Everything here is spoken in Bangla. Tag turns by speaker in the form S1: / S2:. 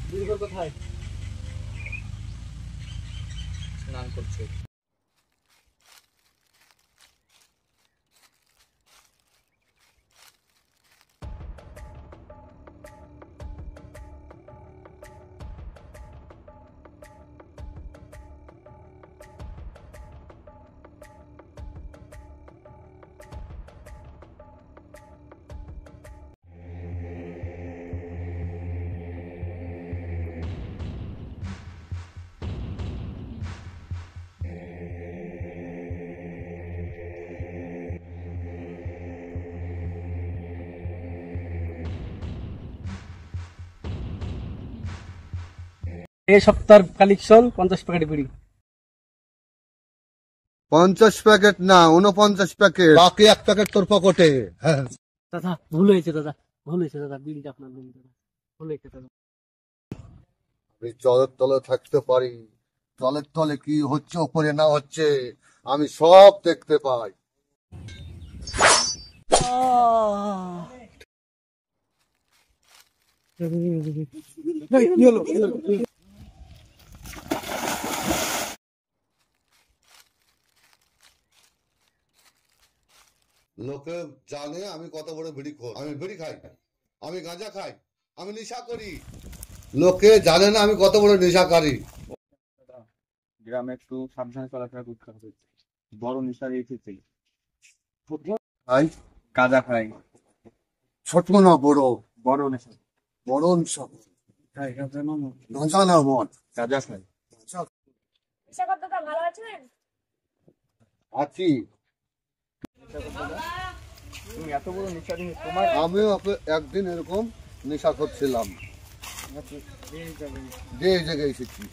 S1: দিদিঘর কোথায়? স্নান করছে। এই সপ্তাহের কালেকশন 50 প্যাকেট বিড়ি।
S2: 50 প্যাকেট না 49 প্যাকেট, বাকি 1 প্যাকেট তোর পকেটে। হ্যাঁ
S1: দাদা ভুল হয়েছে, দাদা ভুল হয়েছে, দাদা বিড়িটা আপনার দিন, দাদা ভুল হয়েছে দাদা।
S2: আমি জলের তলে থাকতে পারি, জলের তলে কি হচ্ছে ওপরে না হচ্ছে আমি সব দেখতে পাই। লোকে জানে আমি কত বড় বিড়ি খোর, আমি বিড়ি খাই, আমি গাঁজা খাই, আমি নেশা করি। লোকে জানে না আমি কত বড় নেশাকারী।
S3: গ্রামে একটু সাবধানে চলাফেরা করতে হবে, বড় নেশা এসেছে।
S2: ভাই
S3: গাঁজা খাই,
S2: ছোট না বড়?
S3: বড় নেশা।
S2: বড় নেশা
S3: খাই গাঁজা না মদ?
S2: গাঁজা না মদ?
S3: গাঁজা খাই।
S4: ভালো আছেন?
S2: আছি।
S3: তুমি এত বড় নেশা নিয়ে তোমার?
S2: আমিও একদিন এরকম নেশা করছিলাম, যে জায়গায় এসেছি।